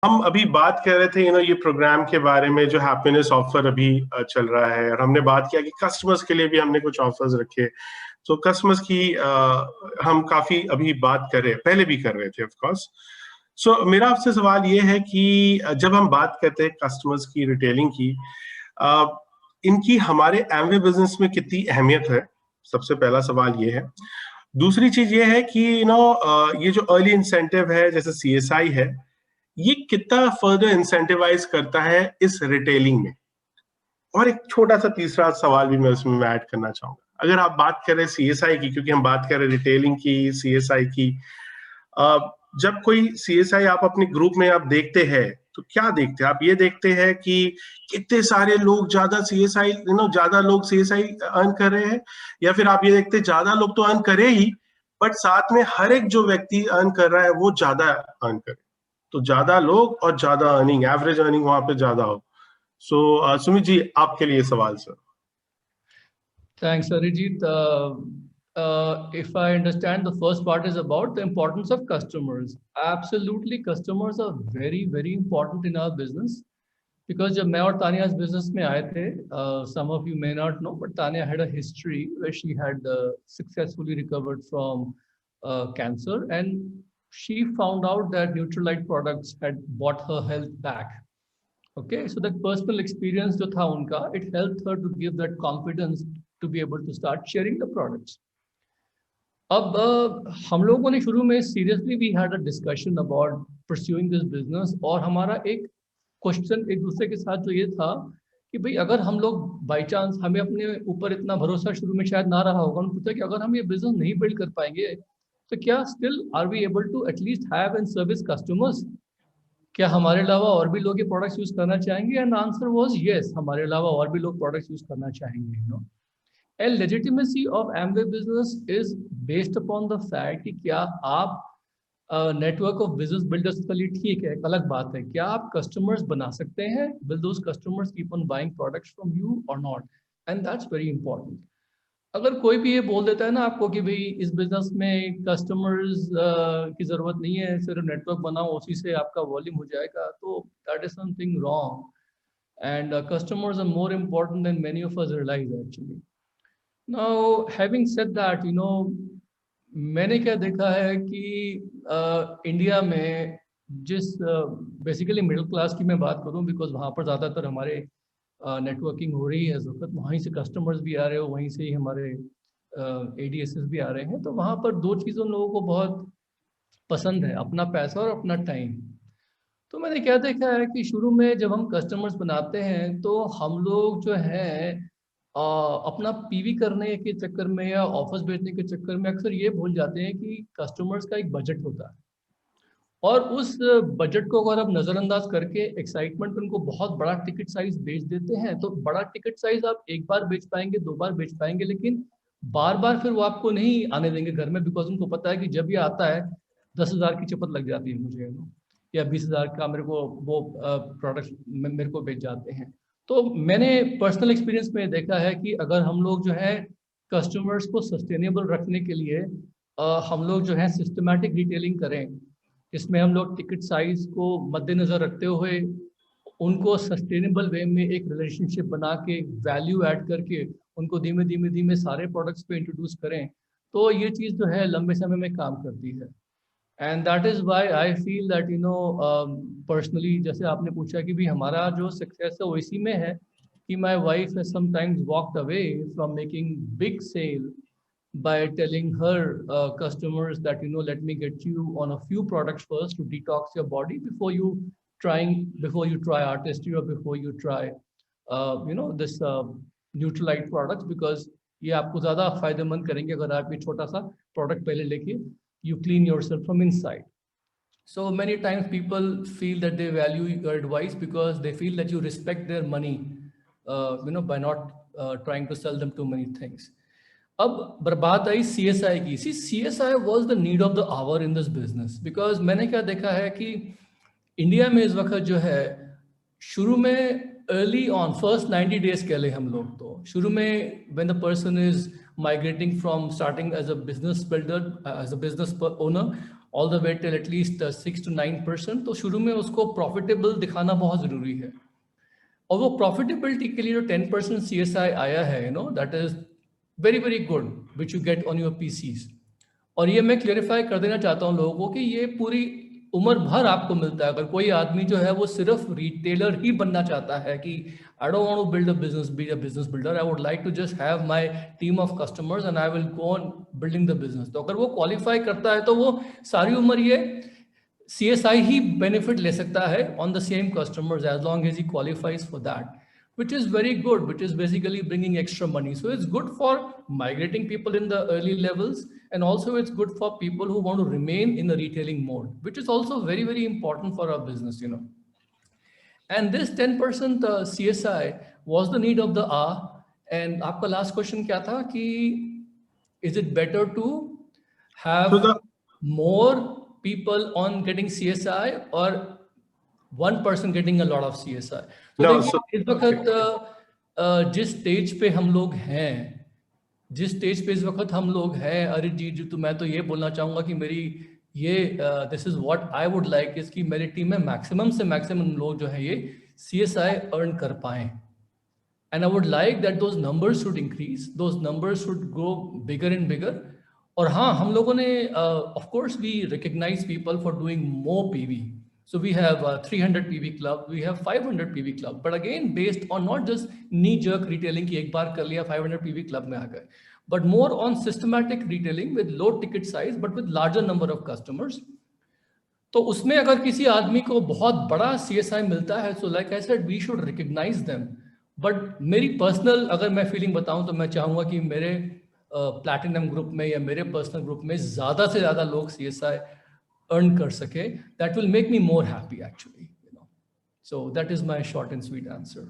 हम अभी बात कर रहे थे ये प्रोग्राम के बारे में जो हैप्पीनेस ऑफर अभी चल रहा है, और हमने बात किया कि कस्टमर्स के लिए भी हमने कुछ ऑफर्स रखे। तो कस्टमर्स की हम काफी अभी बात कर रहे हैं, पहले भी कर रहे थे ऑफ कोर्स। सो मेरा आपसे सवाल ये है कि जब हम बात करते हैं कस्टमर्स की, रिटेलिंग की, इनकी हमारे एमवे बिजनेस में कितनी अहमियत है, सबसे पहला सवाल ये है। दूसरी चीज ये है कि ये जो अर्ली इंसेंटिव है जैसे सीएसआई है, ये कितना फर्दर इंसेंटिवाइज करता है इस रिटेलिंग में। और एक छोटा सा तीसरा सवाल भी मैं उसमें ऐड करना चाहूंगा। अगर आप बात करें सीएसआई की, क्योंकि हम बात कर रहे हैं रिटेलिंग की, सीएसआई की, जब कोई सीएसआई आप अपने ग्रुप में आप देखते हैं तो क्या देखते हैं आप? ये देखते हैं कि कितने सारे लोग ज्यादा सीएसआई ज्यादा लोग सीएसआई अर्न कर रहे हैं, या फिर आप ये देखते हैं ज्यादा लोग तो अर्न करे ही, बट साथ में हर एक जो व्यक्ति अर्न कर रहा है वो ज्यादा अर्न करे, तो ज्यादा लोग और ज्यादा अर्निंग, एवरेज अर्निंग वहां पे ज्यादा हो। सो सुमित जी, आपके लिए सवाल sir. Thanks, Arijit. If I understand, the first part is about the importance of customers. Absolutely, customers are very, very important in our business. Because जब मैं और तानिया इस business में आए थे, some of you may not know, but Tanya had a history where she had successfully recovered from cancer, and she found out that Neutralite products had brought her health back. Okay, so that personal experience जो था उनका, it helped her to give that confidence to be able to start sharing the products. अब हम लोगों ने शुरू में seriously we had a discussion about pursuing this business, और हमारा एक क्वेश्चन एक दूसरे के साथ जो ये था कि भाई अगर हम लोग बाई चांस, हमें अपने ऊपर इतना भरोसा शुरू में शायद ना रहा होगा, उन्होंने पूछा कि अगर हम ये बिजनेस नहीं बिल्ड कर पाएंगे तो क्या still are we able to at least have and service customers? क्या हमारे अलावा और भी लोग ये प्रोडक्ट्स यूज करना चाहेंगे? एंड आंसर वाज यस, हमारे अलावा और भी लोग प्रोडक्ट्स यूज करना चाहेंगे, you know. And legitimacy of Amway business is based upon the fact कि क्या आप नेटवर्क ऑफ बिजनेस बिल्डर्स के लिए ठीक है, एक अलग बात है, क्या आप कस्टमर्स बना सकते हैं? Will those customers keep on buying products from you और not? And that's very important. अगर कोई भी ये बोल देता है ना आपको कि भाई इस बिजनेस में कस्टमर्स की जरूरत नहीं है, सिर्फ नेटवर्क बनाओ उसी से आपका वॉल्यूम हो जाएगा, तो that is something wrong. And customers are more important than many of us realise actually. Now having said that, you know, मैंने क्या देखा है कि इंडिया में जिस बेसिकली मिडिल क्लास की मैं बात करूं, बिकॉज वहाँ पर ज़्यादातर हमारे नेटवर्किंग हो रही है इस वक्त, वहीं से कस्टमर्स भी आ रहे हो, वहीं से ही हमारे एडीएसएस भी आ रहे हैं, तो वहाँ पर दो चीज़ों लोगों को बहुत पसंद है, अपना पैसा और अपना टाइम। तो मैंने क्या देखा है कि शुरू में जब हम कस्टमर्स बनाते हैं तो हम लोग जो है अपना पीवी करने के चक्कर में या ऑफर्स बेचने के चक्कर में अक्सर ये भूल जाते हैं कि कस्टमर्स का एक बजट होता है, और उस बजट को अगर आप नज़रअंदाज करके एक्साइटमेंट उनको बहुत बड़ा टिकट साइज बेच देते हैं, तो बड़ा टिकट साइज आप एक बार बेच पाएंगे, दो बार बेच पाएंगे, लेकिन बार बार फिर वो आपको नहीं आने देंगे घर में, बिकॉज उनको पता है कि जब ये आता है 10,000 की चपत लग जाती है मुझे, या 20,000 का मेरे को वो प्रोडक्ट मेरे को बेच जाते हैं। तो मैंने पर्सनल एक्सपीरियंस में देखा है कि अगर हम लोग जो है कस्टमर्स को सस्टेनेबल रखने के लिए हम लोग जो है सिस्टमैटिक डिटेलिंग करें, इसमें हम लोग टिकट साइज को मद्देनजर रखते हुए उनको सस्टेनेबल वे में एक रिलेशनशिप बना के वैल्यू ऐड करके उनको धीमे धीमे धीमे सारे प्रोडक्ट्स पे इंट्रोड्यूस करें, तो ये चीज़ जो है लंबे समय में काम करती है। And that is why I feel that, you no, personally, जैसे आपने पूछा कि भी हमारा जो सक्सेस है वो इसी में है कि my wife has sometimes walked away from making big sale by telling her customers that, you know, let me get you on a few products first to detox your body before you try artistry, or before you try you know, this Neutralite products, because ये आपको ज़्यादा फायदेमंद करेंगे अगर आप ये छोटा सा प्रोडक्ट पहले लेके you clean yourself from inside. So many times people feel that they value your advice because they feel that you respect their money, you know, by not trying to sell them too many things. अब बात आई CSI की। CSI was the need of the hour in this business, because मैंने क्या देखा है कि India में इस वक्त जो है शुरू में अर्ली ऑन फर्स्ट 90 days कह ले हम लोग, तो शुरू में when the person is migrating from starting as a business builder, as a business owner, all the way till at least 6 to 9%, तो शुरू में उसको प्रॉफिटेबल दिखाना बहुत ज़रूरी है। और वो प्रॉफिटेबिलिटी के लिए जो 10% CSI आया है, you know, that is very very good, which you get on your PCs। और ये मैं क्लेरिफाई कर देना चाहता हूँ लोगों को कि ये पूरी उम्र भर आपको मिलता है। अगर कोई आदमी जो है वो सिर्फ रिटेलर ही बनना चाहता है कि I don't want to build a business, be a business builder, I would like to just have my team of customers and I will go on building the business, तो अगर वो क्वालिफाई करता है तो वो सारी उम्र ये CSI ही बेनिफिट ले सकता है on the same customers as long as he qualifies for that, which is very good, which is basically bringing extra money. So it's good for migrating people in the early levels, and also it's good for people who want to remain in the retailing mode, which is also very, very important for our business, you know. And this 10% CSI was the need of the hour. And आपका last question क्या था कि is it better to have more people on getting CSI or one person getting a lot of CSI? तो देखिए इस वक्त जिस stage पे हम लोग हैं, जिस स्टेज पे इस वक्त हम लोग हैं अरिजीत जी, तो मैं तो ये बोलना चाहूँगा कि मेरी ये this is what I would like, इसकी मेरी टीम में मैक्सिमम से मैक्सिमम लोग जो है ये CSI अर्न कर पाएं। And I would like that those numbers should increase, those numbers should grow bigger and bigger. और हाँ, हम लोगों ने of course we recognize people for doing more PV. So we have 300 PV club, we have 500 PV club, but again based on not just knee-jerk retailing कि एक बार कर लिया 500 PV club में आ गए, but more on systematic retailing with low ticket size but with larger number of customers. तो उसमें अगर किसी आदमी को बहुत बड़ा CSI मिलता है, so like I said, we should recognize them. But मेरी पर्सनल अगर मैं फीलिंग बताऊं तो मैं चाहूँगा कि मेरे प्लैटिनम ग्रुप में या मेरे पर्सनल ग्रुप में ज़्यादा से ज़्यादा लोग CSI अर्न कर सके, that will make me more happy actually, you know. So that is my short and sweet answer.